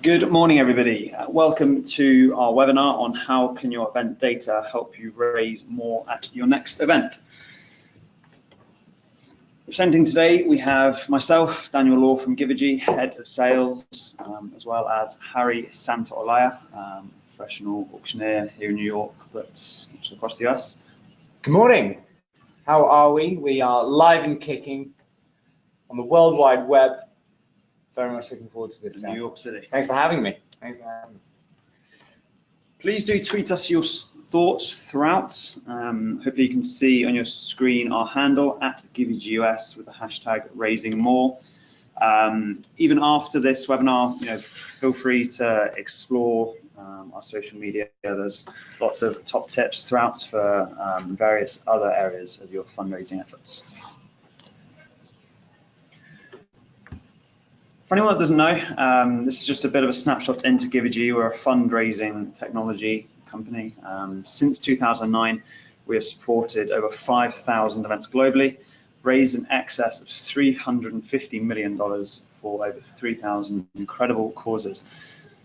Good morning, everybody. Welcome to our webinar on how can your event data help you raise more at your next event. Presenting today, we have myself, Daniel Law from Givergy, Head of Sales, as well as Harry Santaolalla, professional auctioneer here in New York, but also across the US. Good morning. How are we? We are live and kicking on the World Wide Web. Very much looking forward to this. New York City. Thanks for having me. Please do tweet us your thoughts throughout. Hopefully you can see on your screen our handle @GivergyUS with the hashtag raising more. Even after this webinar, feel free to explore our social media. There's lots of top tips throughout for various other areas of your fundraising efforts. For anyone that doesn't know, this is just a bit of a snapshot into Givergy. We're a fundraising technology company. Since 2009, we have supported over 5,000 events globally, raised in excess of $350 million for over 3,000 incredible causes.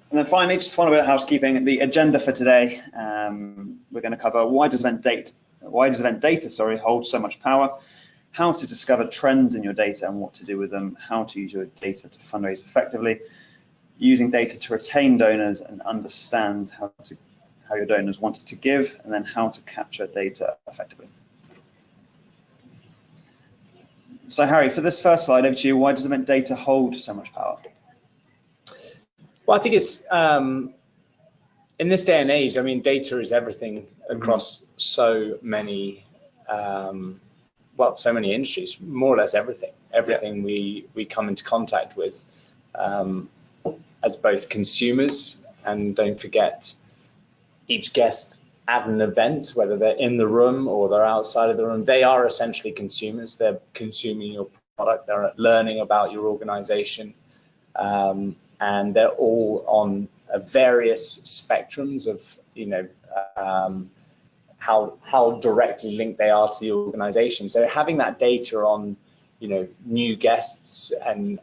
And then finally, just one bit of housekeeping. The agenda for today, we're going to cover why does event data hold so much power, how to discover trends in your data and what to do with them, how to use your data to fundraise effectively, using data to retain donors and understand how your donors want to give, and then how to capture data effectively. So Harry, for this first slide, over to you. Why does event data hold so much power? Well, I think it's, in this day and age, I mean, data is everything across so many so many industries, more or less everything we come into contact with as both consumers, and don't forget each guest at an event, whether they're in the room or they're outside of the room, they are essentially consumers. They're consuming your product, they're learning about your organization, and they're all on various spectrums of how directly linked they are to the organization. So having that data on, new guests and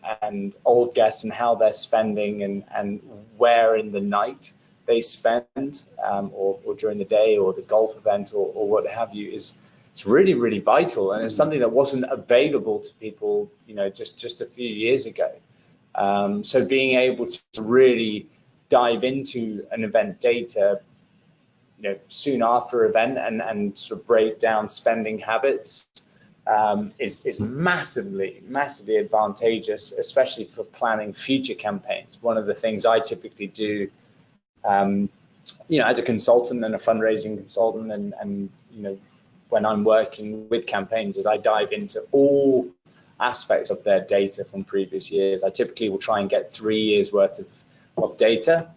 old guests and how they're spending and where in the night they spend, or during the day, or the golf event, or what have you, it's really, really vital. And it's something that wasn't available to people, just a few years ago. So being able to really dive into an event data soon after event and sort of break down spending habits is massively advantageous, especially for planning future campaigns. One of the things I typically do, as a consultant and a fundraising consultant, and when I'm working with campaigns, is I dive into all aspects of their data from previous years. I typically will try and get 3 years worth of data.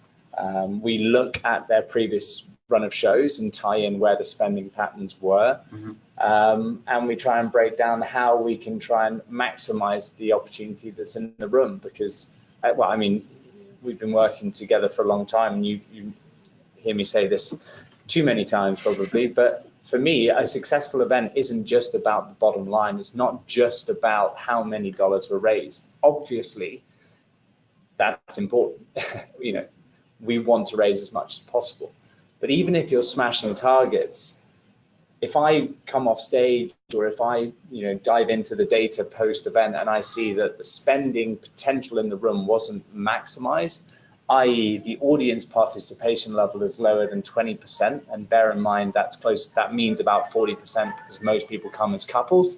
We look at their previous run of shows and tie in where the spending patterns were, and we try and break down how we can try and maximize the opportunity that's in the room, because we've been working together for a long time, and you hear me say this too many times probably, but for me, a successful event isn't just about the bottom line. It's not just about how many dollars were raised. Obviously that's important. We want to raise as much as possible. But even if you're smashing targets, if I come off stage, or if I dive into the data post-event and I see that the spending potential in the room wasn't maximized, i.e. the audience participation level is lower than 20%, and bear in mind that means about 40% because most people come as couples,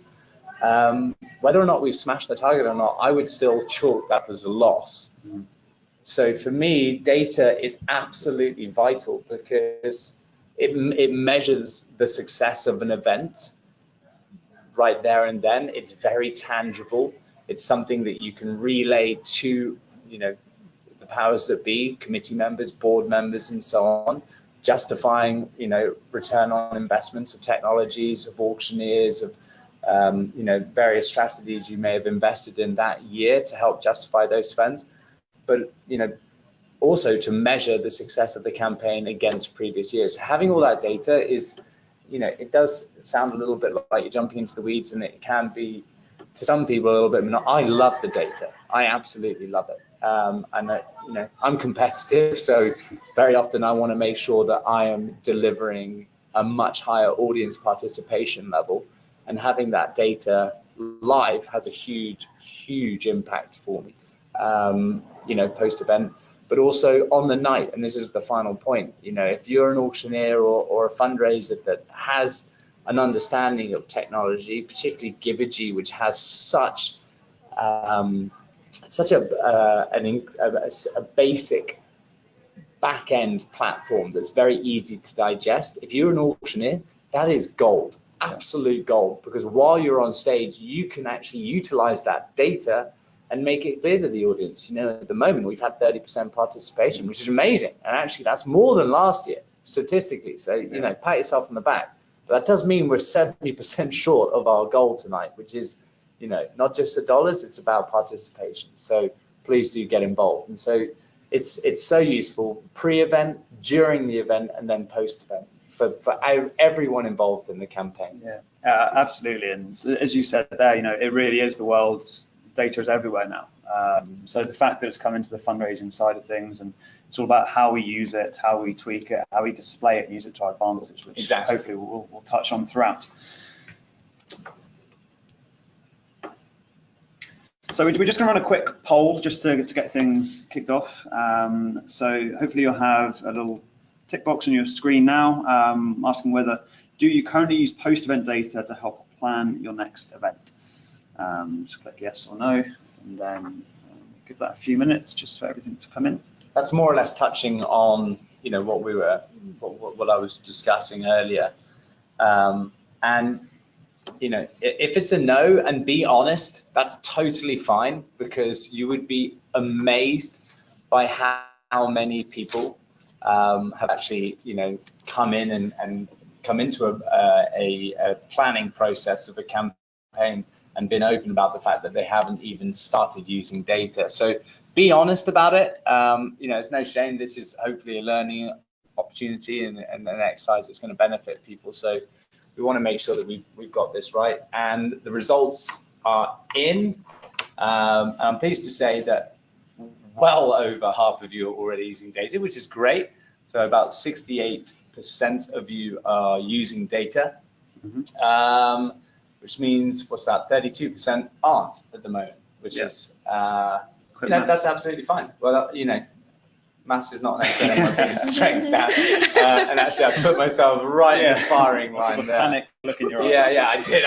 whether or not we've smashed the target or not, I would still chalk that as a loss. So for me, data is absolutely vital because it measures the success of an event right there and then. It's very tangible. It's something that you can relay to, the powers that be, committee members, board members, and so on, justifying, return on investments of technologies, of auctioneers, of, various strategies you may have invested in that year to help justify those spends. But also to measure the success of the campaign against previous years. Having all that data is, it does sound a little bit like you're jumping into the weeds, and it can be to some people a little bit, I love the data. I absolutely love it. And I'm competitive, so very often I want to make sure that I am delivering a much higher audience participation level, and having that data live has a huge impact for me, post event, but also on the night. And this is the final point. If you're an auctioneer or a fundraiser that has an understanding of technology, particularly Givergy, which has such a basic back-end platform that's very easy to digest. If you're an auctioneer, that is gold, absolute gold, because while you're on stage, you can actually utilize that data and make it clear to the audience. At the moment, we've had 30% participation, which is amazing. And actually, that's more than last year, statistically. So, pat yourself on the back. But that does mean we're 70% short of our goal tonight, which is, not just the dollars, it's about participation. So please do get involved. And so it's so useful pre-event, during the event, and then post-event for everyone involved in the campaign. Yeah, absolutely. And as you said there, it really is the world's data is everywhere now. So the fact that it's come into the fundraising side of things, and it's all about how we use it, how we tweak it, how we display it and use it to our advantage, which hopefully we'll touch on throughout. So we're just going to run a quick poll just to get things kicked off. So hopefully you'll have a little tick box on your screen now asking whether do you currently use post-event data to help plan your next event. Just click yes or no, and then give that a few minutes just for everything to come in. That's more or less touching on what I was discussing earlier, and if it's a no, and be honest, that's totally fine, because you would be amazed by how many people have actually come in and come into a planning process of a campaign and been open about the fact that they haven't even started using data. So be honest about it. It's no shame. This is hopefully a learning opportunity and an exercise that's going to benefit people. So we want to make sure that we've got this right. And the results are in. And I'm pleased to say that well over half of you are already using data, which is great. So about 68% of you are using data. Mm-hmm. Which means, what's that, 32% aren't at the moment, which is, that's absolutely fine. Well, maths is not necessarily my biggest strength now. And actually, I put myself right in the firing line there. Panic look in your eyes. Yeah, I did.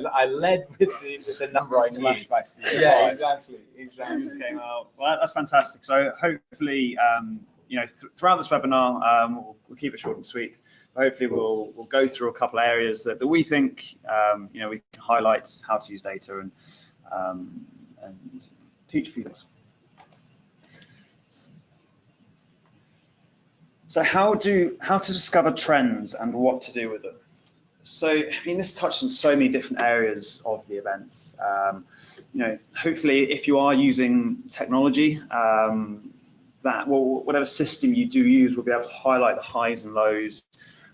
I led with the number I knew. Flashbacks to year five. Exactly. Just came out. Well, that's fantastic. So hopefully, throughout this webinar, we'll keep it short and sweet. Hopefully we'll go through a couple of areas that we think we can highlight how to use data and teach a few things. So how to discover trends and what to do with them. So this touched on so many different areas of the event. Hopefully if you are using technology, whatever system you do use will be able to highlight the highs and lows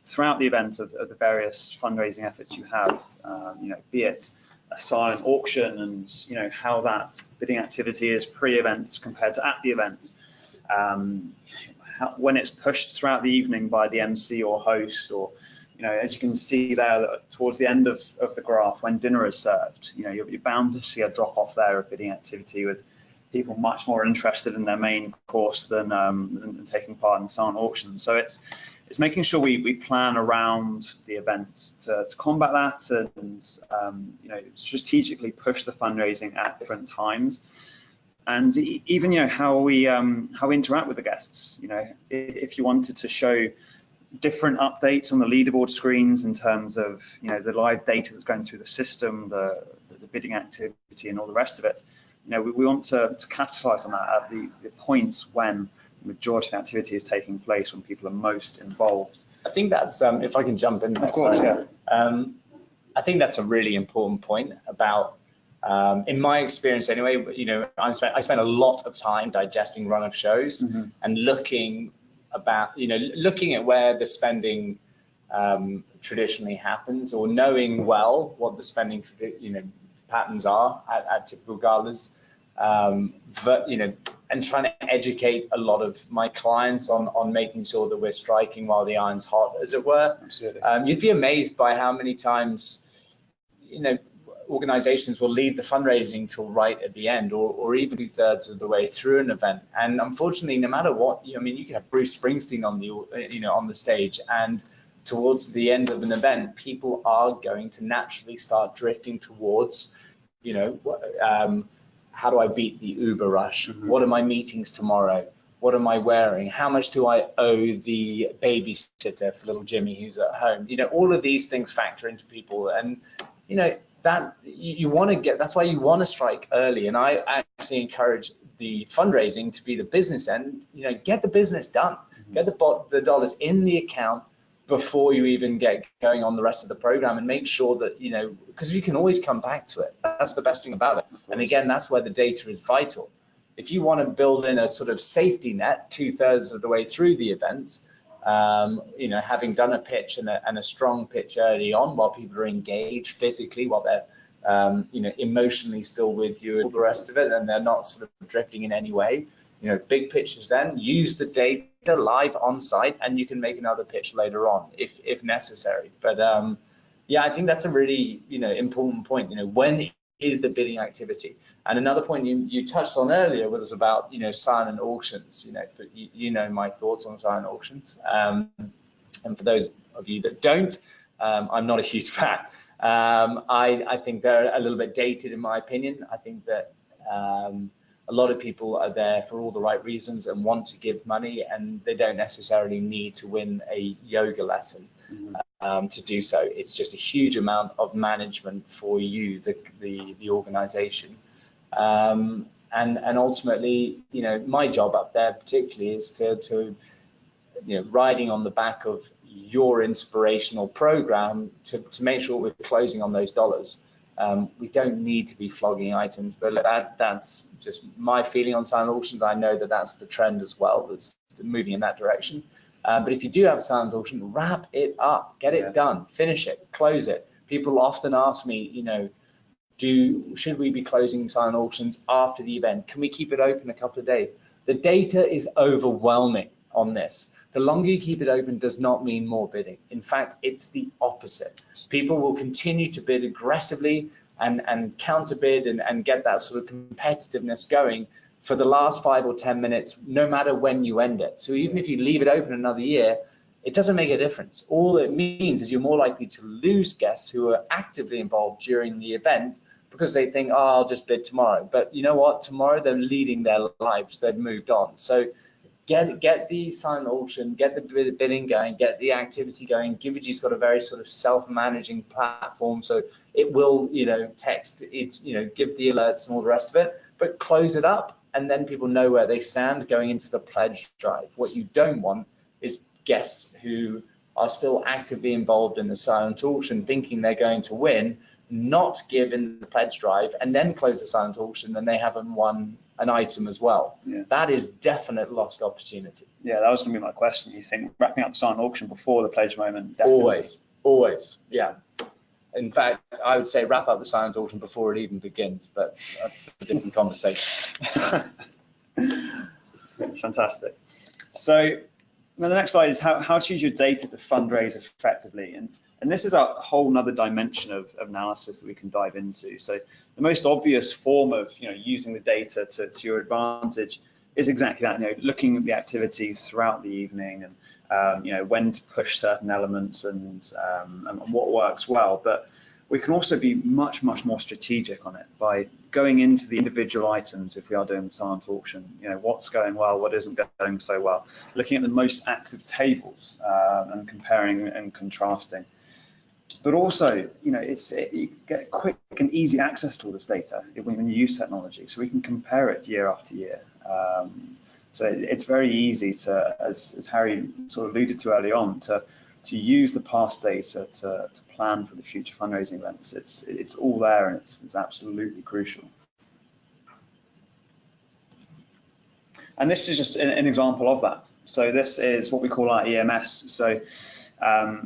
throughout the event of the various fundraising efforts you have, be it a silent auction and how that bidding activity is pre-event compared to at the event, when it's pushed throughout the evening by the MC or host, or as you can see there towards the end of the graph when dinner is served, you're bound to see a drop off there of bidding activity, with people much more interested in their main course than taking part in the silent auction. So it's making sure we plan around the event to combat that and strategically push the fundraising at different times, and even how we interact with the guests. If you wanted to show different updates on the leaderboard screens in terms of the live data that's going through the system, the bidding activity and all the rest of it, we want to capitalize on that at the points when the majority of the activity is taking place, when people are most involved. I think that's, if I can jump in there. Of course, yeah. I think that's a really important point about, in my experience anyway, I spent a lot of time digesting run of shows, mm-hmm. and looking at where the spending traditionally happens, or knowing well what the spending patterns are at typical galas. But, you know, and trying to educate a lot of my clients on making sure that we're striking while the iron's hot, as it were. Absolutely. You'd be amazed by how many times, you know, organizations will leave the fundraising till right at the end, or even 2/3 of the way through an event. And unfortunately, no matter what, I mean, you can have Bruce Springsteen on the, you know, on the stage, and towards the end of an event, people are going to naturally start drifting towards, you know, how do I beat the Uber rush? Mm-hmm. What are my meetings tomorrow? What am I wearing? How much do I owe the babysitter for little Jimmy who's at home? You know, all of these things factor into people, and you know that you want to get. That's why you want to strike early. And I actually encourage the fundraising to be the business end. You know, get the business done, mm-hmm. get the dollars in the account before you even get going on the rest of the program, and make sure that, you know, because you can always come back to it. That's the best thing about it. And again, that's where the data is vital. If you want to build in a sort of safety net 2/3 of the way through the event, you know, having done a pitch and a strong pitch early on while people are engaged physically, while they're, you know, emotionally still with you and the rest of it, and they're not sort of drifting in any way, you know, big pitches, then use the data live on site, and you can make another pitch later on if necessary. But yeah, I think that's a really, you know, important point. You know, when is the bidding activity? And another point you touched on earlier was about, you know, silent auctions. You know, you know my thoughts on silent auctions. And for those of you that don't, I'm not a huge fan. I think they're a little bit dated, in my opinion. I think that a lot of people are there for all the right reasons and want to give money, and they don't necessarily need to win a yoga lesson to do so. It's just a huge amount of management for you, the organization. And ultimately, you know, my job up there particularly is to you know, riding on the back of your inspirational program to make sure we're closing on those dollars. We don't need to be flogging items, but that's just my feeling on silent auctions. I know that that's the trend as well, that's moving in that direction. But if you do have a silent auction, wrap it up, get it done, finish it, close it. People often ask me, you know, should we be closing silent auctions after the event? Can we keep it open a couple of days? The data is overwhelming on this. The longer you keep it open does not mean more bidding. In fact, it's the opposite. People will continue to bid aggressively and counter bid and get that sort of competitiveness going for the last 5 or 10 minutes, no matter when you end it. So even if you leave it open another year, it doesn't make a difference. All it means is you're more likely to lose guests who are actively involved during the event because they think, oh, I'll just bid tomorrow. But you know what? Tomorrow they're leading their lives. They've moved on. So get the silent auction, get the bidding going, get the activity going. Givigy's got a very sort of self-managing platform, so it will, you know, text it, you know, give the alerts and all the rest of it, but close it up, and then people know where they stand going into the pledge drive. What you don't want is guests who are still actively involved in the silent auction thinking they're going to win, not give in the pledge drive, and then close the silent auction, and they haven't won an item as well. Yeah. That is definite lost opportunity. Yeah, that was going to be my question. You think wrapping up the silent auction before the pledge moment? Definitely. Always, yeah. In fact, I would say wrap up the silent auction before it even begins, but that's a different conversation. Fantastic. So the next slide is how to use your data to fundraise effectively. And this is a whole nother dimension of analysis that we can dive into. So the most obvious form of, you know, using the data to your advantage is exactly that, you know, looking at the activities throughout the evening and, you know, when to push certain elements and what works well. But we can also be much more strategic on it by going into the individual items. If we are doing the silent auction, you know, what's going well, what isn't going so well, looking at the most active tables and comparing and contrasting. But also, you know, you get quick and easy access to all this data when you use technology, so we can compare it year after year. So it's very easy to, as Harry sort of alluded to early on, to use the past data to plan for the future fundraising events. It's all there, and it's absolutely crucial. And this is just an example of that. So this is what we call our EMS. So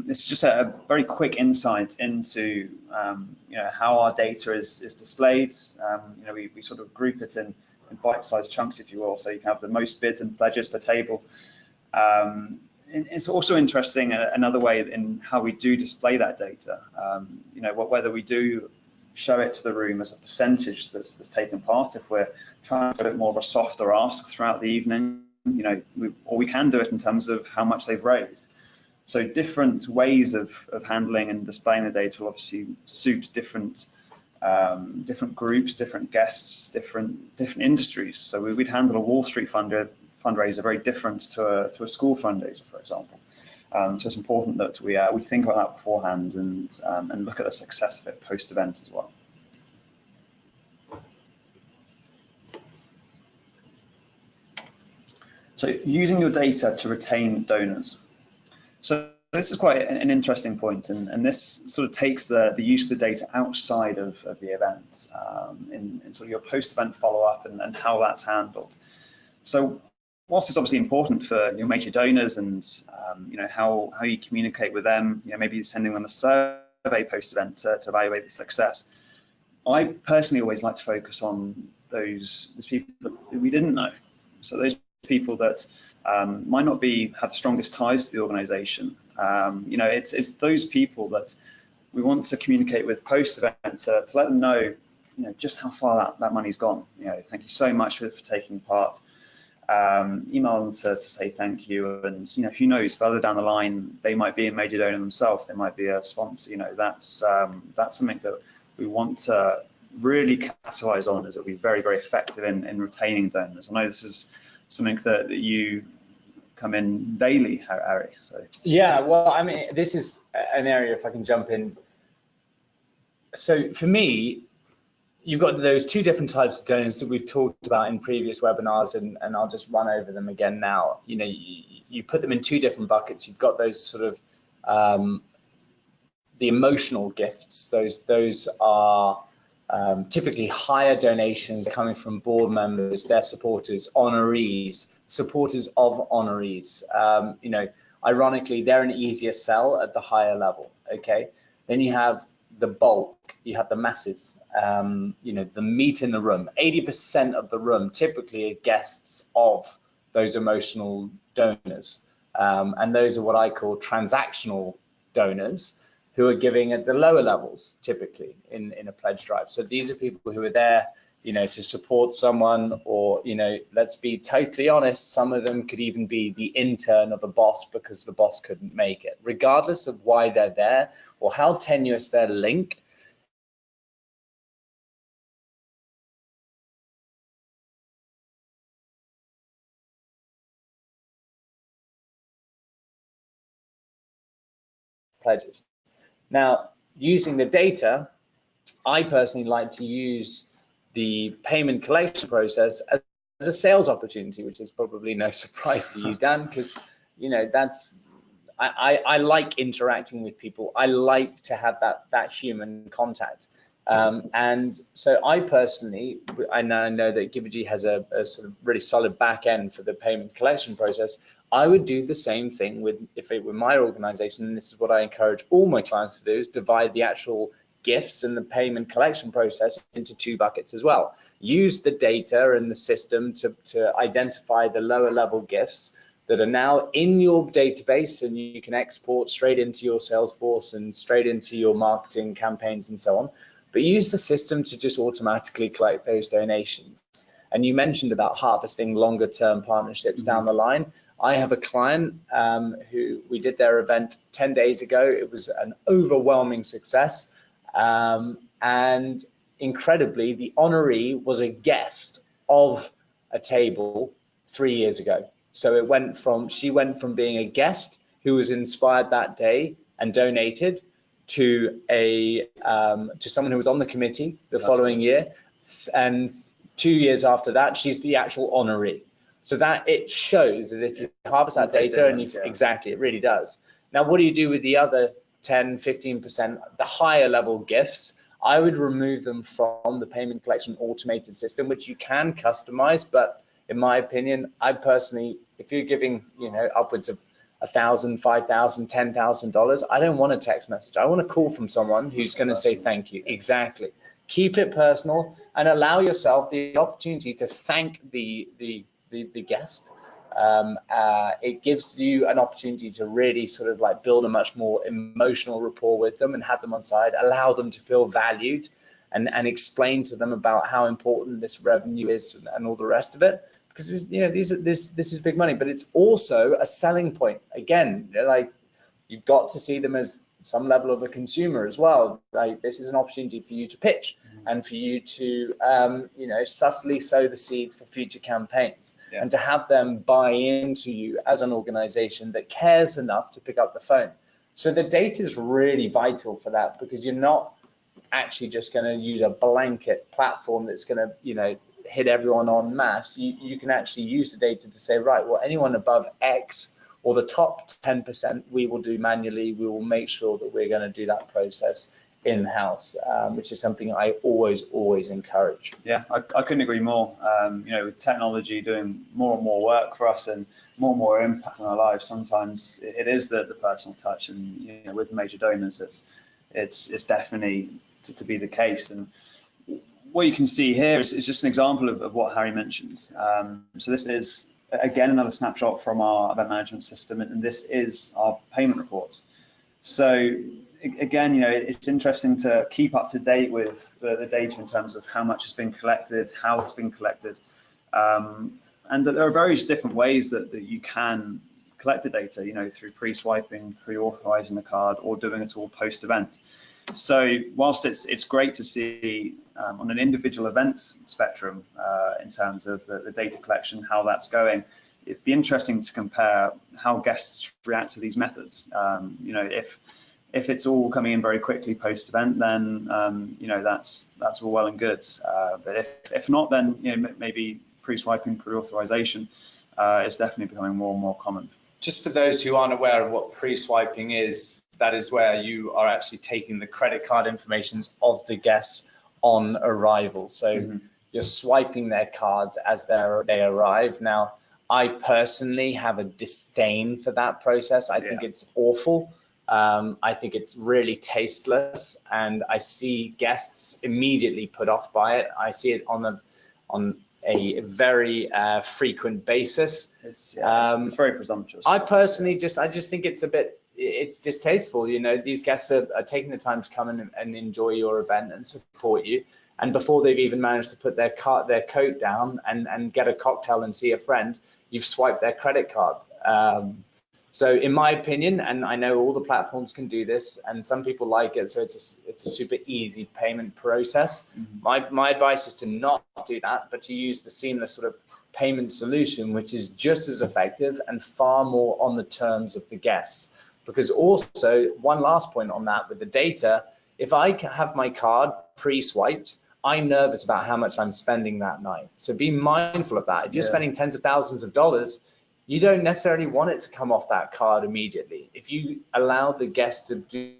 this is just a very quick insight into how our data is displayed. We sort of group it in bite-sized chunks, if you will. So you can have the most bids and pledges per table. It's also interesting another way in how we do display that data. Whether we do show it to the room as a percentage that's taken part, if we're trying to do it more of a softer ask throughout the evening, or we can do it in terms of how much they've raised. So different ways of handling and displaying the data will obviously suit different groups, different guests, different industries. So we'd handle a Wall Street fundraiser very different to a school fundraiser, for example. So it's important that we think about that beforehand and look at the success of it post-event as well. So using your data to retain donors. So this is quite an interesting point, and this sort of takes the use of the data outside of the event in sort of your post-event follow-up and how that's handled. So whilst it's obviously important for your major donors and how you communicate with them, maybe sending them a survey post-event to evaluate the success, I personally always like to focus on those people that we didn't know. So those people that might not have the strongest ties to the organization. It's those people that we want to communicate with post-event to let them know, just how far that money's gone. Thank you so much for taking part. Email them to say thank you, and who knows, further down the line they might be a major donor themselves, they might be a sponsor. That's something that we want to really capitalize on, as it'll be very, very effective in retaining donors. I know this is something that you come in daily, Harry. So. Yeah, well, I mean, this is an area, if I can jump in. So for me, you've got those two different types of donors that we've talked about in previous webinars, and I'll just run over them again now. You put them in two different buckets. You've got those sort of the emotional gifts. Those are typically higher donations coming from board members, their supporters, honorees, supporters of honorees. Ironically, they're an easier sell at the higher level. Okay, then you have the bulk, you have the masses, the meat in the room. 80% of the room typically are guests of those emotional donors, and those are what I call transactional donors, who are giving at the lower levels, typically in a pledge drive. So these are people who are there, to support someone, or, let's be totally honest, some of them could even be the intern of a boss because the boss couldn't make it. Regardless of why they're there or how tenuous their link, pledges. Now, using the data, I personally like to use the payment collection process as a sales opportunity, which is probably no surprise to you, Dan, because I like interacting with people. I like to have that human contact. And so I personally, I know that Givergy has a sort of really solid back end for the payment collection process. I would do the same thing if it were my organization, and this is what I encourage all my clients to do, is divide the actual gifts and the payment collection process into two buckets as well. Use the data and the system to identify the lower level gifts that are now in your database, and you can export straight into your Salesforce and straight into your marketing campaigns and so on. But use the system to just automatically collect those donations. And you mentioned about harvesting longer term partnerships down the line. I have a client who we did their event 10 days ago. It was an overwhelming success. And incredibly, the honoree was a guest of a table 3 years ago. So she went from being a guest who was inspired that day and donated to someone who was on the committee the following year, and 2 years after that, she's the actual honoree. So that it shows that if you harvest that data, and exactly, it really does. Now, what do you do with the other 10, 15%, the higher level gifts? I would remove them from the payment collection automated system, which you can customize, but in my opinion, I personally, if you're giving, upwards of $1,000, $5,000, $10,000, I don't want a text message. I want a call from someone who's going to say thank you. Exactly. Keep it personal and allow yourself the opportunity to thank the guest. It gives you an opportunity to really sort of like build a much more emotional rapport with them and have them on side, allow them to feel valued, and explain to them about how important this revenue is and all the rest of it. Because this is big money, but it's also a selling point. Again, like, you've got to see them as some level of a consumer as well. Like, this is an opportunity for you to pitch and for you to subtly sow the seeds for future campaigns, and to have them buy into you as an organization that cares enough to pick up the phone. So the data is really vital for that, because you're not actually just going to use a blanket platform that's going to hit everyone en masse. You can actually use the data to say, right, well, anyone above X or the top 10%, we will do manually. We will make sure that we're going to do that process in-house, which is something I always encourage. Yeah, I couldn't agree more. With technology doing more and more work for us and more impact on our lives, sometimes it is the personal touch, and with major donors, it's definitely to be the case. And what you can see here is just an example of what Harry mentioned. So this is, again, another snapshot from our event management system, and this is our payment reports. So again, it's interesting to keep up to date with the data in terms of how much has been collected, how it's been collected, and that there are various different ways that you can collect the data, through pre-swiping, pre-authorizing the card, or doing it all post-event. So whilst it's great to see on an individual events spectrum in terms of the data collection, how that's going, it'd be interesting to compare how guests react to these methods. If it's all coming in very quickly post-event, then that's all well and good. But if not, then maybe pre-swiping, pre-authorization is definitely becoming more and more common. Just for those who aren't aware of what pre-swiping is, that is where you are actually taking the credit card information of the guests on arrival. So you're swiping their cards as they arrive. Now, I personally have a disdain for that process. I think it's awful. I think it's really tasteless, and I see guests immediately put off by it. I see it on a very frequent basis. It's very presumptuous. I personally just think it's distasteful. These guests are taking the time to come in and enjoy your event and support you, and before they've even managed to put their coat down and get a cocktail and see a friend, you've swiped their credit card. So in my opinion, and I know all the platforms can do this, and some people like it, so it's a super easy payment process. My advice is to not do that, but to use the seamless sort of payment solution, which is just as effective and far more on the terms of the guests. Because also, one last point on that with the data, if I have my card pre-swiped, I'm nervous about how much I'm spending that night. So be mindful of that. If you're spending tens of thousands of dollars, you don't necessarily want it to come off that card immediately. If you allow the guest to do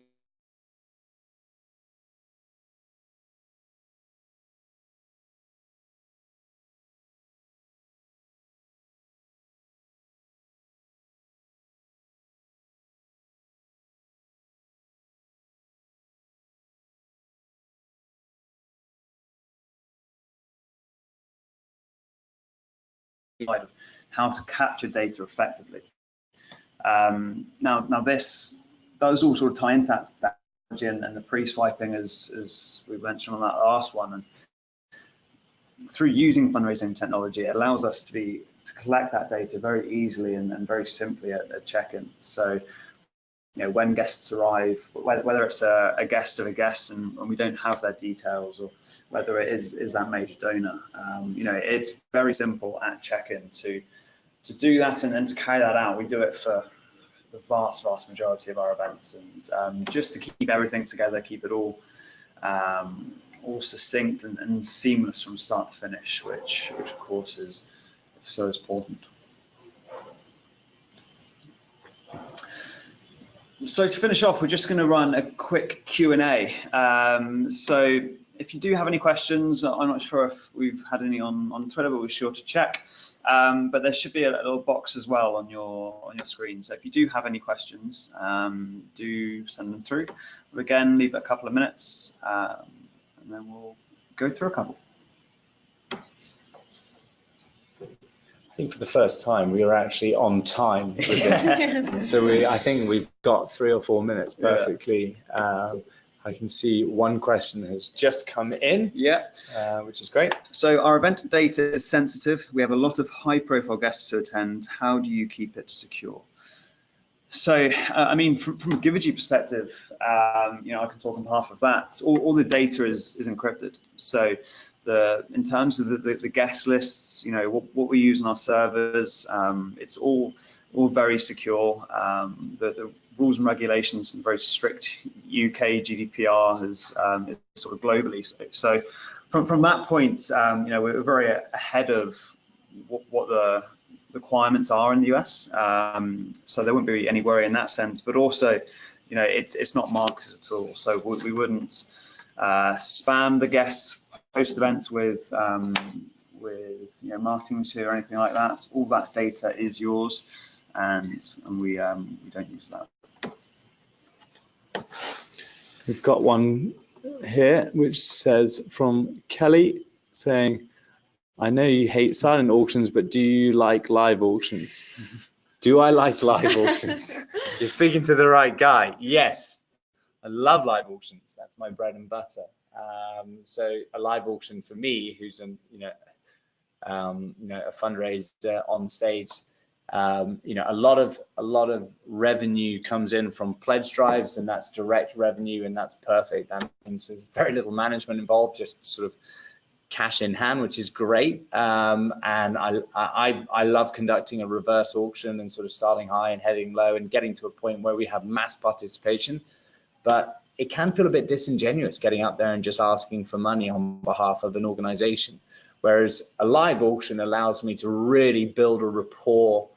how to capture data effectively. Now this does all sort of tie into that and the pre-swiping as we mentioned on that last one. And through using fundraising technology, it allows us to collect that data very easily and very simply at check-in. So when guests arrive, whether it's a guest of a guest and we don't have their details, or whether it is that major donor, it's very simple at check-in to do that and to carry that out. We do it for the vast majority of our events, and just to keep everything together, keep it all succinct and seamless from start to finish, which of course is so important. So to finish off, we're just going to run a quick Q&A. So If you do have any questions, I'm not sure if we've had any on Twitter, but we're sure to check. But there should be a little box as well on your screen. So if you do have any questions, do send them through. But again, leave it a couple of minutes, and then we'll go through a couple. I think for the first time we were actually on time with this. So I think we've got 3 or 4 minutes perfectly. Yeah. I can see one question has just come in, which is great. So our event data is sensitive. We have a lot of high-profile guests to attend. How do you keep it secure? So, I mean, from a Givergy perspective, you know, I can talk on behalf of that. All the data is encrypted. So, in terms of the guest lists, you know, what we use on our servers, it's all very secure. The rules and regulations and very strict. UK GDPR is sort of globally. So from that point, you know, we're very ahead of what the requirements are in the US. So there wouldn't be any worry in that sense. But also, you know, it's not marketed at all. So we wouldn't spam the guests post events with you know, marketing material or anything like that. All that data is yours, and we don't use that. We've got one here which says from Kelly saying, I know you hate silent auctions, but do you like live auctions? Do I like live auctions? You're speaking to the right guy. Yes, I love live auctions. That's my bread and butter. So a live auction for me, who's a fundraiser on stage, you know, a lot of revenue comes in from pledge drives, and that's direct revenue, and that's perfect. That means there's very little management involved, just sort of cash in hand, which is great. And I love conducting a reverse auction and sort of starting high and heading low and getting to a point where we have mass participation. But it can feel a bit disingenuous getting out there and just asking for money on behalf of an organization. Whereas a live auction allows me to really build a rapport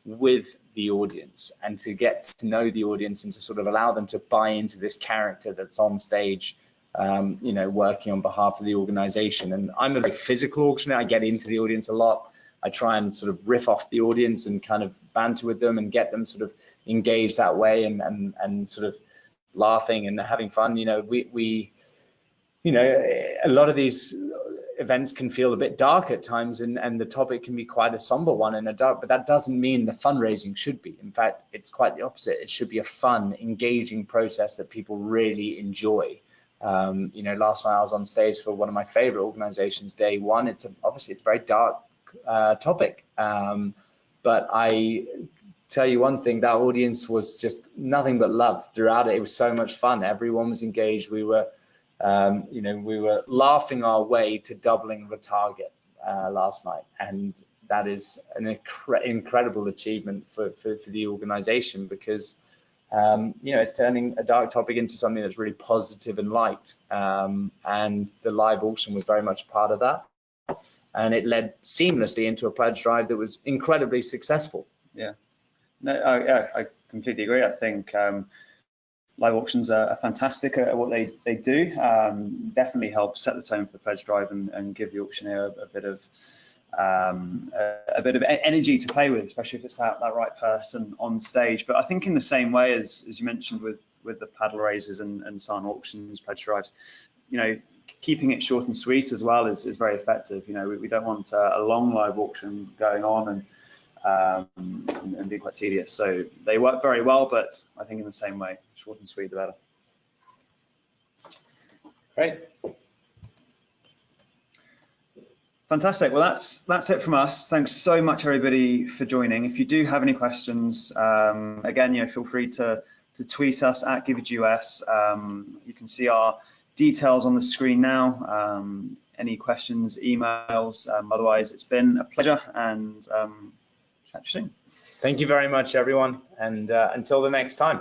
with the audience and to get to know the audience and to sort of allow them to buy into this character that's on stage, you know, working on behalf of the organization. And I'm a very physical auctioneer. I get into the audience a lot. I try and sort of riff off the audience and kind of banter with them and get them sort of engaged that way and sort of laughing and having fun. You know, we you know, a lot of these events can feel a bit dark at times, and the topic can be quite a somber one in a dark, but that doesn't mean the fundraising should be. In fact, it's quite the opposite. It should be a fun, engaging process that people really enjoy. You know, last night I was on stage for one of my favorite organizations, Day One. Obviously it's a very dark topic, but I tell you one thing, that audience was just nothing but love throughout it. It was so much fun. Everyone was engaged. We were you know, we were laughing our way to doubling the target last night, and that is an incredible achievement for the organization, because you know, it's turning a dark topic into something that's really positive and light, and the live auction was very much part of that, and it led seamlessly into a pledge drive that was incredibly successful. Yeah, no, I completely agree. I think live auctions are fantastic at what they do. Definitely help set the tone for the pledge drive and give the auctioneer a bit of energy to play with, especially if it's that right person on stage. But I think in the same way as you mentioned with the paddle raises and silent auctions, pledge drives, you know, keeping it short and sweet as well is very effective. You know, we don't want a long live auction going on and be quite tedious. So they work very well, but I think in the same way, short and sweet, the better. Great. Fantastic. Well, that's it from us. Thanks so much, everybody, for joining. If you do have any questions, again, you know, feel free to tweet us at GivergyUS. You can see our details on the screen now. Any questions, emails. Otherwise, it's been a pleasure, and chat to you soon. Thank you very much, everyone, and until the next time.